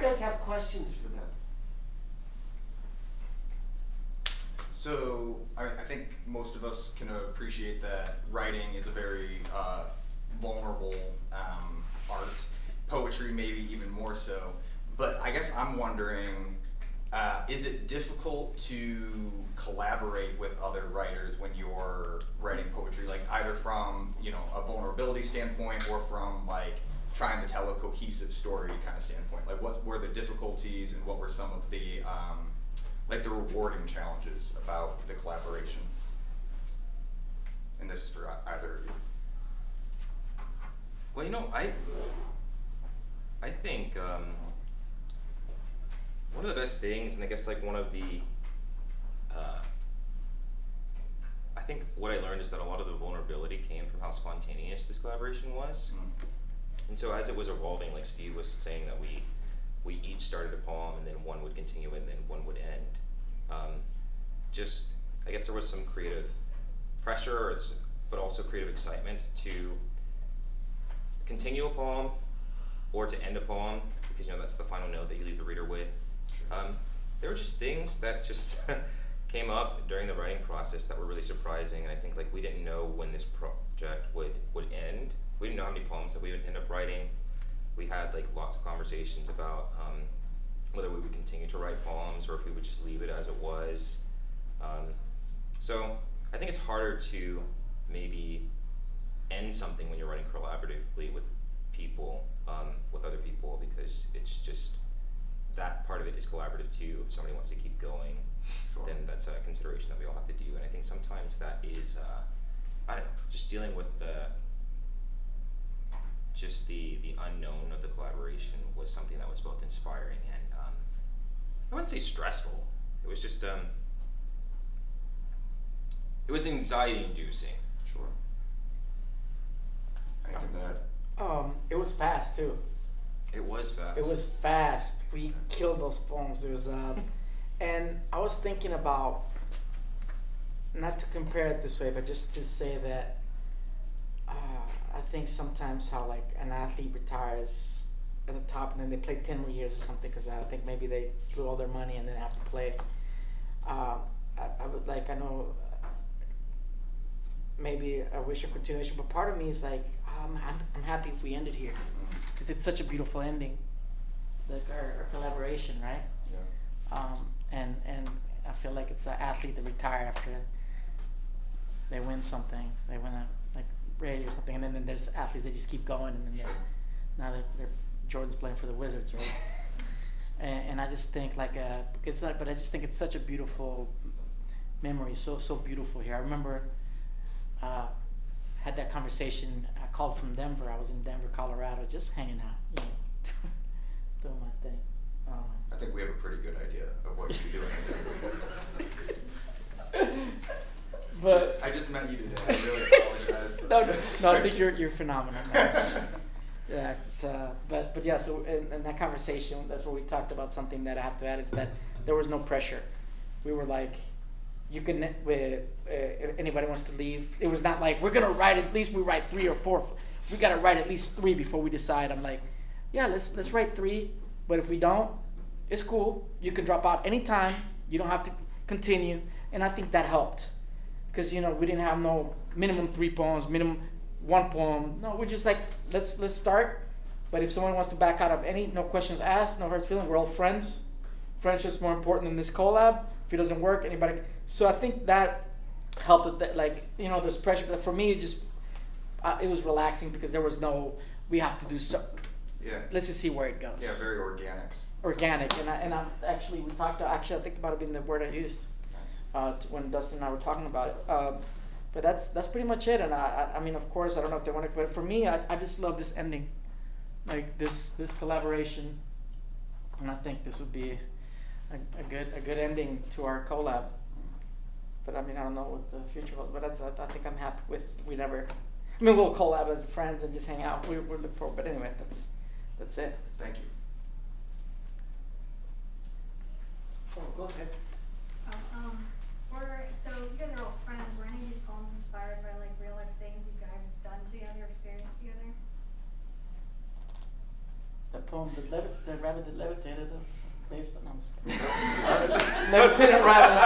guys have questions for them? So I think most of us can appreciate that writing is a very vulnerable art. Poetry maybe even more so. But I guess I'm wondering, is it difficult to collaborate with other writers when you're writing poetry, like either from, you know, a vulnerability standpoint or from like trying to tell a cohesive story kind of standpoint? Like what were the difficulties and what were some of the like the rewarding challenges about the collaboration? And this is for either of you. Well, you know, I think one of the best things, and I guess like one of the, I think what I learned is that a lot of the vulnerability came from how spontaneous this collaboration was. And so as it was evolving, like Steve was saying, that we each started a poem and then one would continue and then one would end. Just, I guess there was some creative pressure, but also creative excitement to continue a poem or to end a poem, because, you know, that's the final note that you leave the reader with. There were just things that just came up during the writing process that were really surprising, and I think like we didn't know when this project would end. We didn't know how many poems that we would end up writing. We had like lots of conversations about whether we would continue to write poems or if we would just leave it as it was. So I think it's harder to maybe end something when you're writing collaboratively with people, with other people, because it's just, that part of it is collaborative too. If somebody wants to keep going, Sure. then that's a consideration that we all have to do. And I think sometimes that is, I don't know, just dealing with just the unknown of the collaboration was something that was both inspiring and I wouldn't say stressful. It was just it was anxiety inducing. Sure. Anything to add? It was fast too. It was fast. It was fast. We killed those poems. It was, and I was thinking about, not to compare it this way, but just to say that I think sometimes how like an athlete retires at the top and then they play 10 more years or something, because I think maybe they threw all their money and then have to play. I would like, I know maybe I wish a continuation, but part of me is like, I'm happy if we ended here, because it's such a beautiful ending, like our collaboration, right? Yeah. And I feel like it's an athlete that retire after they win something, they win a like raid or something, and then there's athletes that just keep going, and then now they're Jordan's playing for the Wizards, right? and I just think like it's not, but I just think it's such a beautiful memory, so beautiful here. I remember had that conversation. I called from Denver. I was in Denver, Colorado, just hanging out, you know, doing my thing. I think we have a pretty good idea of what you're doing. But I just met you today. I really apologize. no, I think you're phenomenal. Yeah, but yeah. So in that conversation, that's where we talked about something that I have to add, is that there was no pressure. We were like, you can, if anybody wants to leave, it was not like we're gonna write, at least we write 3 or 4. We gotta write at least 3 before we decide. I'm like, yeah, let's write 3, but if we don't, it's cool. You can drop out anytime. You don't have to continue, and I think that helped, because you know we didn't have no minimum 3 poems, minimum 1 poem. No, we're just like, let's start. But if someone wants to back out of any, no questions asked, no hard feelings. We're all friends. Friendship's more important than this collab. If it doesn't work, anybody. So I think that helped with that. Like, you know, there's pressure, but for me, it was relaxing, because there was no, we have to do so. Yeah. Let's just see where it goes. Yeah, very organic. Organic, and I actually we talked. I think about it being the word I used when Dustin and I were talking about it. But that's pretty much it. And I mean, of course, I don't know if they want to, but for me, I just love this ending, like this collaboration, and I think this would be a good ending to our collab. But I mean, I don't know what the future holds. But I think I'm happy with we never. I mean, we'll collab as friends and just hang out. We're looking forward. But anyway, that's it. Thank you. Oh, go ahead. So you guys are all friends. Were any of these poems inspired by like real life things you guys done together, experienced together? poem, the rabbit that levitated. Based on, no, I'm just kidding. Levitating rabbit.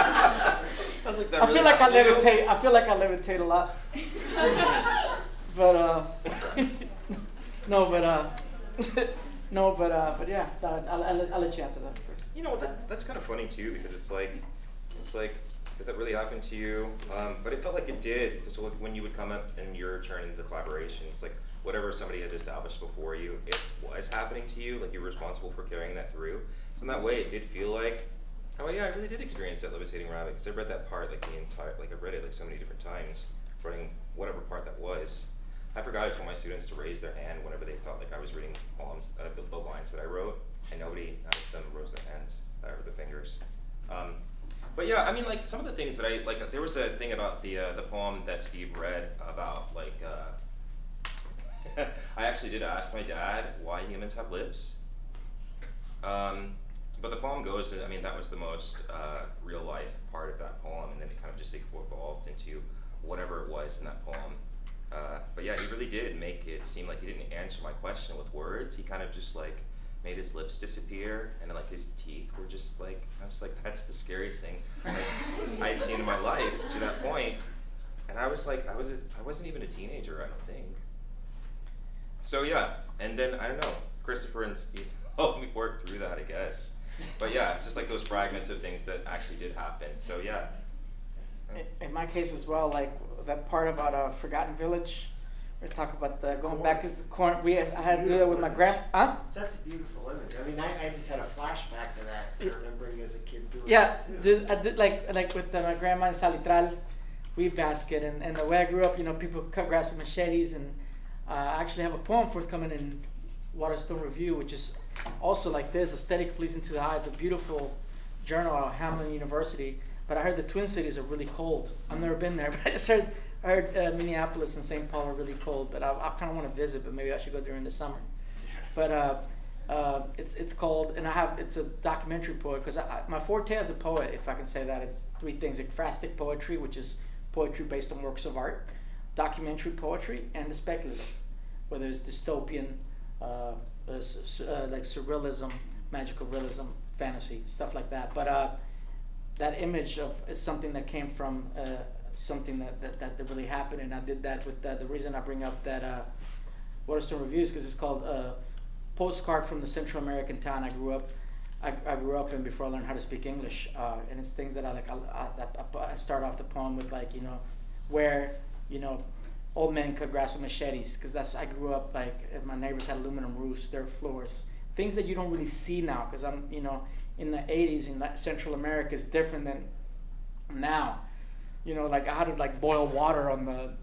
I was like, that I really feel like I happened to you? levitate. I feel like I levitate a lot. But but yeah, I'll let you answer that first. You know, that's kind of funny too, because it's like, did that really happen to you? But it felt like it did, because when you would come up in your turn in the collaboration, it's like whatever somebody had established before you, it was happening to you, like you were responsible for carrying that through. So in that way, it did feel like, oh yeah, I really did experience that levitating rabbit, because I read that part like the entire, like I read it like so many different times, writing whatever part that was. I forgot I told my students to raise their hand whenever they felt like I was reading poems, the lines that I wrote, and none of them rose their hands, or their fingers. But yeah, I mean, like some of the things that I, like there was a thing about the poem that Steve read about like, I actually did ask my dad why humans have lips. But the poem goes, I mean, that was the most real life part of that poem, and then it kind of just evolved into whatever it was in that poem. But yeah, he really did make it seem like he didn't answer my question with words. He kind of just like made his lips disappear, and like his teeth were just like, I was like, that's the scariest thing I had seen in my life to that point. And I was like, I wasn't even a teenager, I don't think. So yeah, and then I don't know, Christopher and Steve helped me work through that, I guess. But yeah, it's just like those fragments of things that actually did happen. So yeah. In my case as well, like that part about Forgotten Village, we talk about the going back as the corn. I had to do that with my grandma. Huh? That's a beautiful image. I mean, I just had a flashback to that, remembering as a kid doing Yeah, that too. I did like with my grandma in Salitral, weed basket, and the way I grew up, you know, people cut grass with machetes, and I actually have a poem forthcoming in Waterstone Review, which is also like this, aesthetic pleasing to the eye. It's a beautiful journal out of Hamline University. But I heard the Twin Cities are really cold. I've never been there, but I just heard Minneapolis and St. Paul are really cold. But I kind of want to visit, but maybe I should go during the summer. But it's called, and it's a documentary poet, because my forte as a poet, if I can say that, it's three things: ekphrastic poetry, which is poetry based on works of art, documentary poetry, and the speculative, whether it's dystopian, like surrealism, magical realism, fantasy, stuff like that. But that image is something that came from something that really happened, and I did that with the reason I bring up that Waterstone Reviews, because it's called Postcard from the Central American Town I grew up in before I learned how to speak English, and it's things that I start off the poem with, like, you know, where, you know, old men cut grass with machetes, because I grew up like my neighbors had aluminum roofs, dirt floors, things that you don't really see now, because I'm, you know, in the 80s in Central America is different than now. You know, like I had to like boil water on the,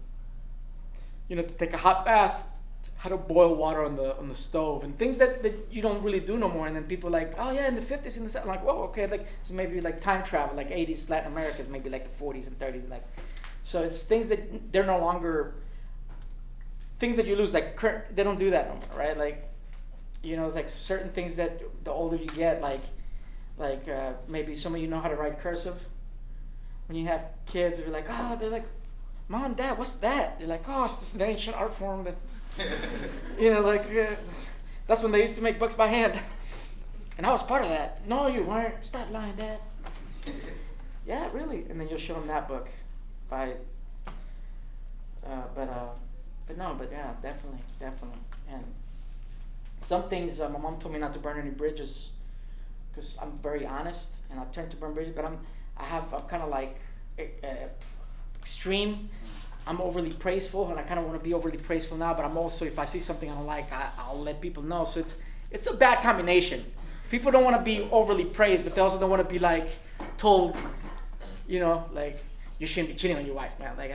you know, to take a hot bath, how to boil water on the stove, and things that you don't really do no more. And then people are like, oh yeah, in the 50s, in the 70s, I'm like, whoa, okay, like, so maybe like time travel, like 80s Latin America is maybe like the 40s and 30s, like, so it's things that they're no longer, things that you lose, like they don't do that no more, right? Like, you know, like certain things that the older you get, like maybe some of you know how to write cursive. When you have kids, you're like, oh, they're like, Mom, Dad, what's that? You're like, oh, it's this an ancient art form that, you know, like, that's when they used to make books by hand. And I was part of that. No, you weren't. Stop lying, Dad. Yeah, really. And then you'll show them that book by, but yeah, definitely. And some things, my mom told me not to burn any bridges, because I'm very honest, and I tend to burn bridges, but I'm kind of like extreme. I'm overly praiseful, and I kind of want to be overly praiseful now, but I'm also, if I see something I don't like, I'll let people know. So it's a bad combination. People don't want to be overly praised, but they also don't want to be like told, you know, like, you shouldn't be cheating on your wife, man. Like,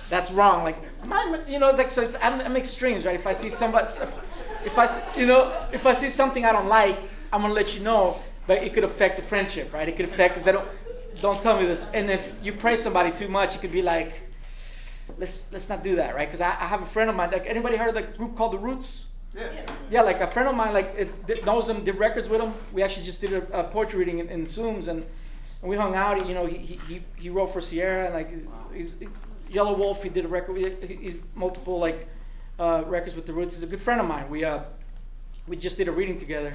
that's wrong. Like, you know, it's like, so I'm extremes, right? If I see somebody, if I see something I don't like, I'm gonna let you know, but it could affect the friendship, right? It could affect, because they don't tell me this. And if you praise somebody too much, it could be like, let's not do that, right? Because I have a friend of mine. Like, anybody heard of the group called The Roots? Yeah, like a friend of mine, like knows them, did records with them. We actually just did a poetry reading in Zooms, and we hung out. You know, he wrote for Sierra, and like he's Yellow Wolf. He did a record. He's multiple like records with The Roots. He's a good friend of mine. we just did a reading together,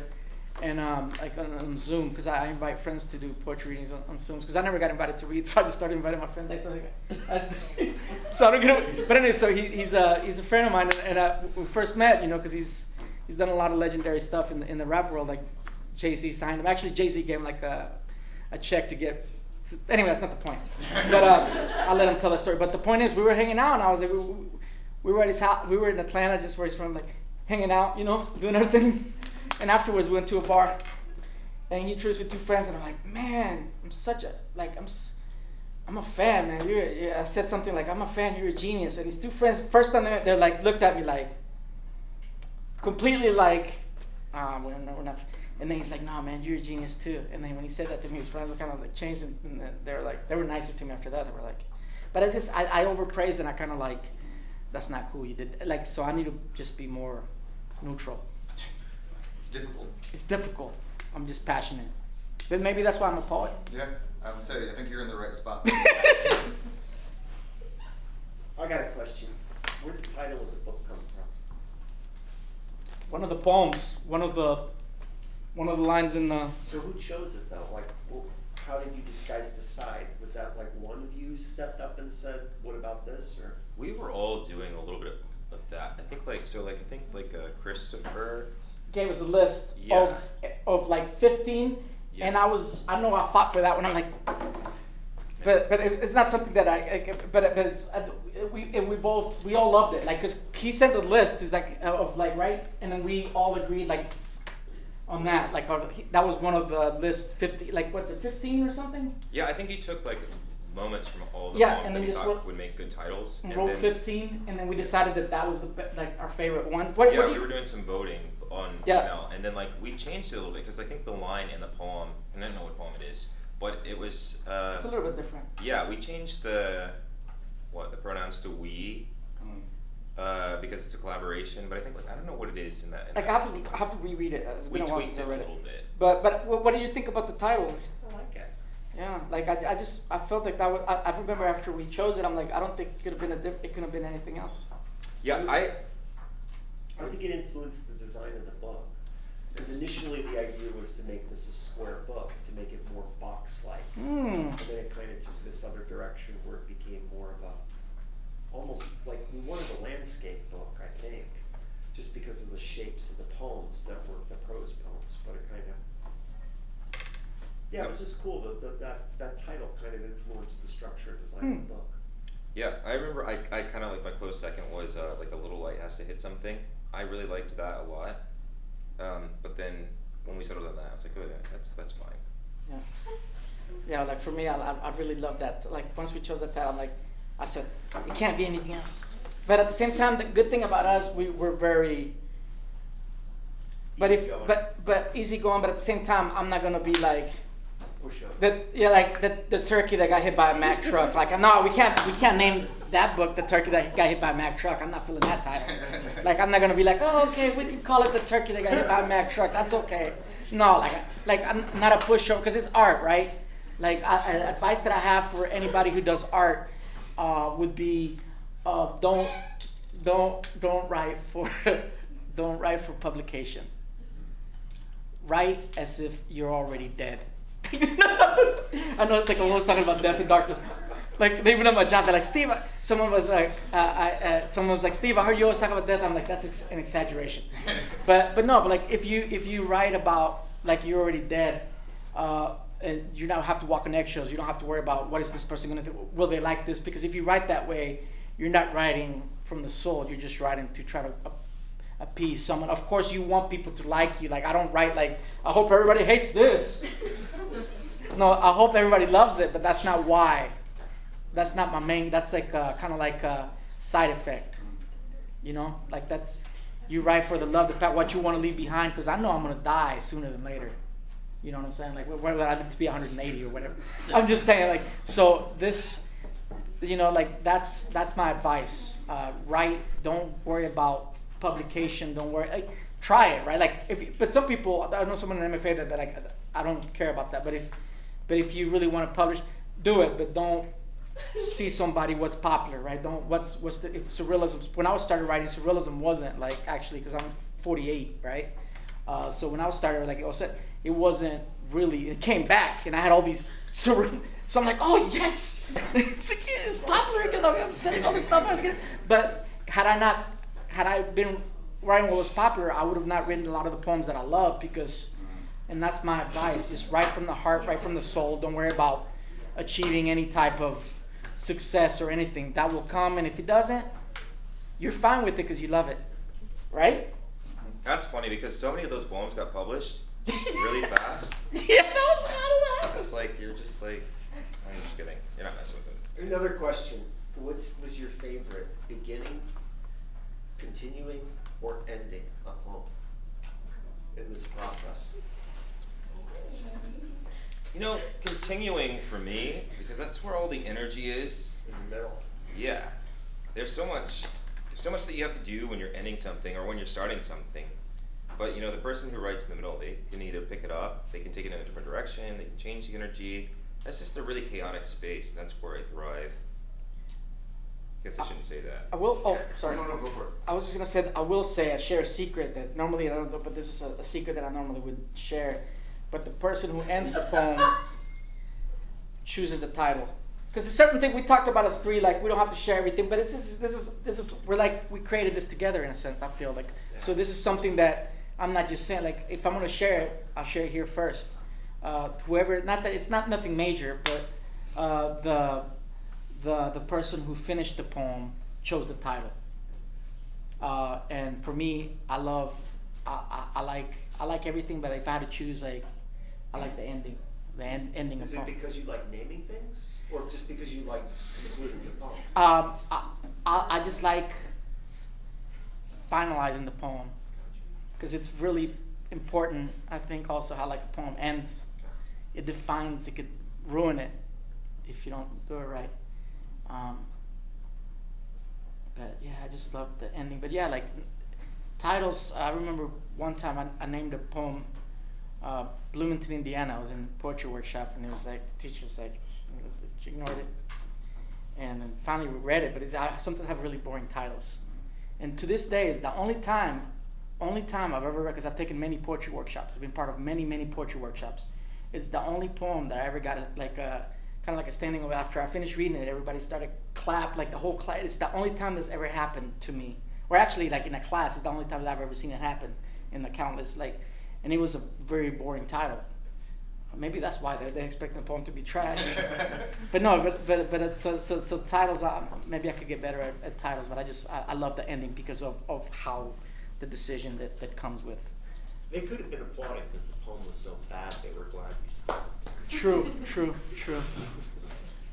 and like on Zoom, because I invite friends to do poetry readings on Zoom, because I never got invited to read, so I just started inviting my friends. So I don't get it. But anyway, so he's a friend of mine, and we first met, because he's done a lot of legendary stuff in the rap world. Like Jay-Z signed him. Actually, Jay-Z gave him like a check to get. Anyway, that's not the point. But I'll let him tell the story. But the point is, we were hanging out, and I was like, we were at his house. We were in Atlanta, just where he's from, like hanging out, doing everything. And afterwards, we went to a bar, and he introduced me to two friends, and I'm like, man, I'm a fan, man. I said something like, I'm a fan. You're a genius. And these two friends, first time they met, they're like, looked at me like, completely like, we're not. And then he's like, nah, man, you're a genius too. And then when he said that to me, his friends kind of like changed, and they were nicer to me after that. They were like, but it's just I overpraised, and I kind of like, that's not cool. You did like, so I need to just be more neutral. It's difficult. I'm just passionate. But maybe that's why I'm a poet. Yeah, I would say I think you're in the right spot. I got a question. Where did the title of the book come from? One of the poems, one of the lines in the. So who chose it though? Like, how did you guys decide? Was that like one of you stepped up and said, "What about this?" Or We were all doing a little bit of that. I think Christopher gave us a list Yeah. of like 15, Yeah. and I know I fought for that one. I'm like, but it's not something that but it's we all loved it, like, because he sent the list is like of like, right, and then we all agreed like on that, like that was one of the list 50, like what's it, 15 or something, Yeah, I think he took like moments from all the Yeah, poems and that then he just thought would make good titles. and And wrote then, 15, and then we decided that was like our favorite one. yeah, we were doing some voting on Yeah. email, and then like we changed it a little bit because I think the line in the poem, and I don't know what poem it is, but it was It's a little bit different. yeah, we changed the pronouns to we because it's a collaboration, but I think like I don't know what it is in that. Like I have to reread it. It's we been a while tweaked since it I a read it. little bit. But what do you think about the title? I like it. Yeah, like I felt like that was, I remember after we chose it, I'm like, I don't think it could have been it could have been anything else. Yeah, I think it influenced the design of the book. Because initially the idea was to make this a square book, to make it more box-like. And then it kind of took this other direction where it became more of a, almost like we wanted a landscape book, I think, just because of the shapes of the poems that were the prose poems, but it kind of, yeah, it was just cool. That title kind of influenced the structure and design of the book. Yeah, I remember I kind of like my close second was like a little light has to hit something. I really liked that a lot. But then when we settled on that, I was like, oh yeah, that's fine. Yeah. Yeah, like for me, I really love that. Like once we chose that title, I said, it can't be anything else. But at the same time, the good thing about us, we're very. But easygoing. But at the same time, I'm not gonna be like. Push up. The turkey that got hit by a Mack truck. Like, no, we can't name that book the turkey that got hit by a Mack truck. I'm not feeling that title. Like, I'm not gonna be like, oh, okay, we can call it the turkey that got hit by a Mack truck. That's okay. No, like I'm not a pushover because it's art, right? Like, advice that I have for anybody who does art would be, don't write for don't write for publication. Write as if you're already dead. I know it's like almost talking about death and darkness. Like even at my job, they're like, Steve. Someone was like, Steve, I heard you always talk about death. I'm like, that's an exaggeration. But like if you write about like you're already dead, and you now have to walk on eggshells. You don't have to worry about what is this person gonna do. Will they like this? Because if you write that way, you're not writing from the soul. You're just writing to try to appease someone. Of course, you want people to like you. Like I don't write like I hope everybody hates this. No, I hope everybody loves it, but that's not why. That's not my main. That's like kind of like a side effect. Like that's you write for the love, what you want to leave behind. Because I know I'm gonna die sooner than later. You know what I'm saying? Like whether I live to be 180 or whatever. I'm just saying like so this. Like that's my advice. Write. Don't worry about publication. Don't worry. Like, try it, right? Like but some people, I know someone in MFA that like I don't care about that. But if you really want to publish, do it. But don't see somebody what's popular, right? Don't if surrealism. When I started writing, surrealism wasn't like actually because I'm 48, right? So when I was starting, like I said, it wasn't really. It came back, and I had all these. So I'm like, oh yes, it's popular because I'm saying all this stuff I was getting. But had I been writing what was popular, I would have not written a lot of the poems that I love because, and that's my advice: just write from the heart, write from the soul. Don't worry about achieving any type of success or anything. That will come, and if it doesn't, you're fine with it because you love it, right? That's funny because so many of those poems got published really fast. Yeah, how does that happen? It's like you're just like, I'm just kidding. You're not messing with it. Another question. What was your favorite, beginning, continuing, or ending a poem in this process? You know, continuing for me, because that's where all the energy is. In the middle. Yeah. There's so much that you have to do when you're ending something or when you're starting something. But you know, the person who writes in the middle, they can either pick it up, they can take it in a different direction, they can change the energy. That's just a really chaotic space, and that's where I thrive. Guess I shouldn't say that. I will. Oh, sorry. No, go for it. I was just gonna say. I will say. I share a secret that normally I don't. But this is a secret that I normally would share. But the person who ends the poem chooses the title. Because a certain thing we talked about as three, like we don't have to share everything. But this is we created this together in a sense. I feel like so. This is something that I'm not just saying. Like if I'm gonna share it, I'll share it here first. Whoever. Not that it's not nothing major, but the person who finished the poem chose the title. And for me, I like everything, but if I had to choose, like, I like the ending, ending Is of it poem. because you like naming things, or just because you like concluding the poem? I just like finalizing the poem, because it's really important. I think also how like a poem ends. It defines. It could ruin it if you don't do it right. But yeah, I just love the ending. But yeah, like titles. I remember one time I named a poem Bloomington, Indiana. I was in a poetry workshop, and it was like the teacher was like, she ignored it, and then finally we read it. But I sometimes have really boring titles, and to this day, it's the only time I've ever read, because I've taken many poetry workshops. I've been part of many poetry workshops. It's the only poem that I ever got kind of like a standing ovation. After I finished reading it, everybody started clap, like the whole class. It's the only time this ever happened to me. Or actually, like in a class, it's the only time that I've ever seen it happen in the countless, like, and it was a very boring title. Maybe that's why they're expecting the poem to be trash. But no, but it's, so titles, maybe I could get better at titles, but I love the ending because of how the decision that comes with. They could have been applauding because the poem was so bad they were glad you stopped. True.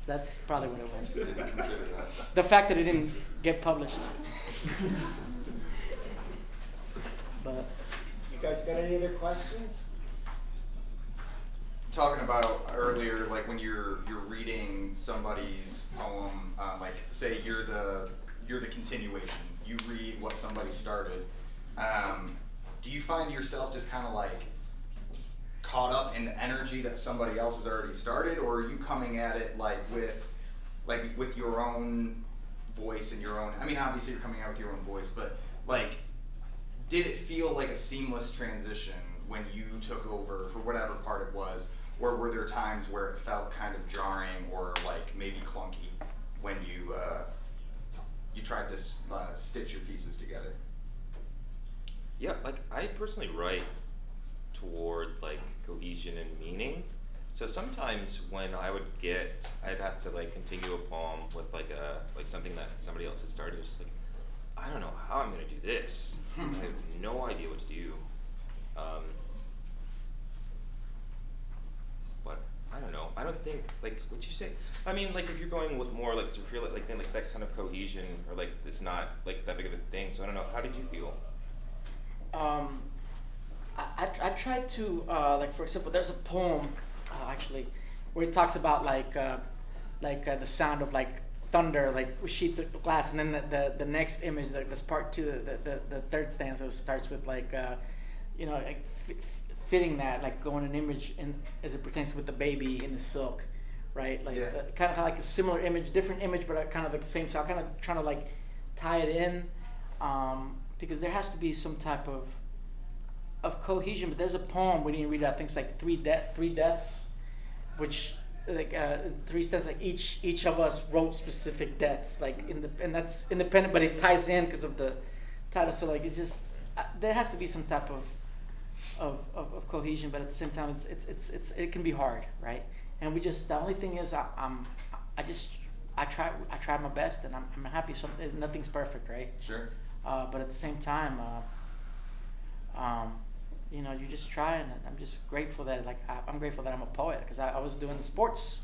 That's probably what it was. Didn't consider that. The fact that it didn't get published. But You guys got any other questions? Talking about earlier, like when you're reading somebody's poem, like say you're the continuation. You read what somebody started. Do you find yourself just kind of like caught up in the energy that somebody else has already started, or are you coming at it like with your own voice and your own? I mean, obviously you're coming out with your own voice, but like, did it feel like a seamless transition when you took over for whatever part it was, or were there times where it felt kind of jarring or like maybe clunky when you tried to stitch your pieces together? Yeah, like I personally write toward like cohesion and meaning. So sometimes when I'd have to like continue a poem with like something that somebody else had started. It's just like, I don't know how I'm gonna do this. I have no idea what to do. But I don't know. I don't think like what'd you say? I mean, like if you're going with more like to feel like then like that kind of cohesion or like it's not like that big of a thing. So I don't know. How did you feel? I tried to like, for example, there's a poem actually where it talks about like the sound of like thunder, like with sheets of glass, and then the next image, like this part two, the third stanza starts with like like fitting that, like going an image in as it pertains with the baby in the silk, right? Like Yeah. Kind of like a similar image, different image, but kind of like the same. So I'm kind of trying to like tie it in, because there has to be some type of of cohesion, but there's a poem we didn't read. I think it's like three deaths, which like three steps. Like each of us wrote specific deaths, like and that's independent, but it ties in because of the title. So like it's just there has to be some type of cohesion, but at the same time, it can be hard, right? And we just the only thing is I tried my best, and I'm happy. Nothing's perfect, right? Sure. But at the same time, you know, you just try, and I'm just grateful that I'm grateful that I'm a poet, because I was doing sports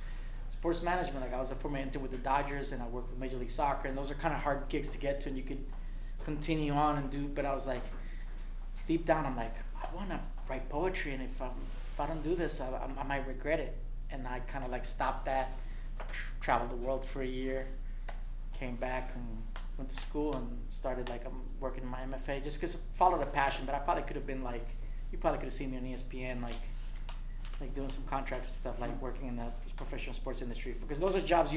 management. Like I was a former intern with the Dodgers, and I worked with Major League Soccer, and those are kind of hard gigs to get to, and you could continue on and do. But I was like, deep down, I'm like, I want to write poetry, and if I don't do this, I might regret it. And I kind of like stopped that, traveled the world for a year, came back and went to school and started like I'm working my MFA just because followed a passion. But I probably could have been like, you probably could have seen me on ESPN like doing some contracts and stuff, like working in the professional sports industry, because those are jobs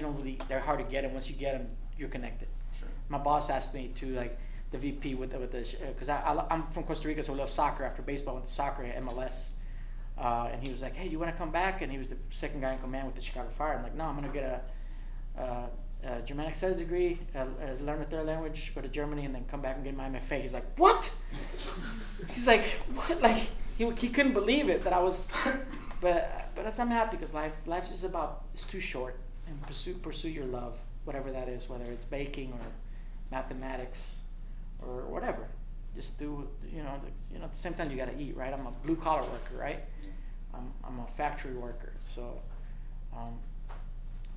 they're hard to get, and once you get them, you're connected. Sure. My boss asked me to like the VP with the because I'm from Costa Rica, so I love soccer. After baseball, I went to soccer at MLS. And he was like, hey, do you want to come back? And he was the second guy in command with the Chicago Fire. I'm like, no, I'm going to get a Germanic Studies degree, learn a third language, go to Germany, and then come back and get my MFA. He's like, what? He's like, what? Like, he couldn't believe it that I was, but I'm happy because life's just it's too short, and pursue your love, whatever that is, whether it's baking or mathematics or whatever. Just do, at the same time you got to eat, right? I'm a blue collar worker, right? I'm a factory worker, so,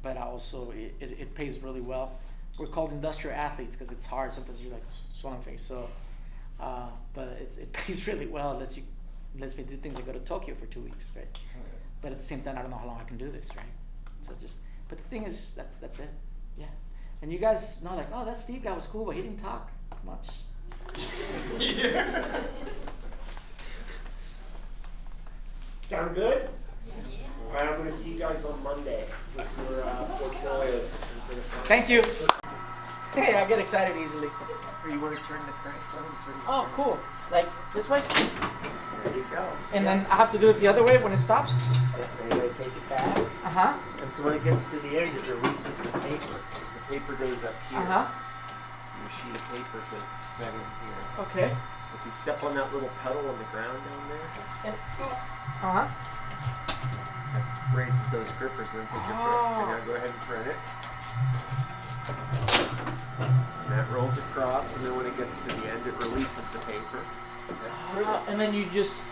but I also, it pays really well. We're called industrial athletes because it's hard. Sometimes you're like swollen face, so, but it pays really well. It lets me do things like go to Tokyo for 2 weeks, right? But at the same time, I don't know how long I can do this, right? So but the thing is, that's it, yeah. And you guys know, like, oh, that Steve guy was cool, but he didn't talk much. Yeah. Sound good? All right, I'm going to see you guys on Monday with your portfolios. Thank you. Hey, I get excited easily. Or you want to turn the crank? Go ahead and turn the Oh, crank. cool. Like this way? There you go. And then I have to do it the other way when it stops? And you're going to take it back. Uh-huh. And so when it gets to the end, it releases the paper. Because the paper goes up here. Uh-huh. So your sheet of paper gets fed in here. Okay. If you step on that little pedal on the ground down there, And, uh-huh. that raises those grippers, and then take your foot. And now go ahead and print it. And that rolls across, and then when it gets to the end, it releases the paper. That's pretty. And then you just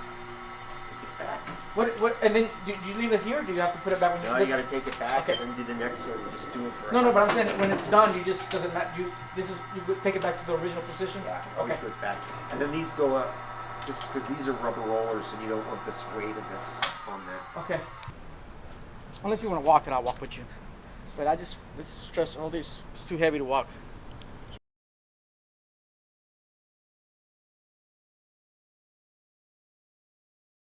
Take it back. what and then do you leave it here or do you have to put it back when No, you got to take it back Okay. and then do the next one. You just do it for No, but I'm saying when it's done, you just doesn't matter. You take it back to the original position. Yeah, always goes back. And then these go up, just because these are rubber rollers, and you don't want this weight of this on that. Okay. Unless you want to walk it, I'll walk with you. But it's stress. All these. It's too heavy to walk.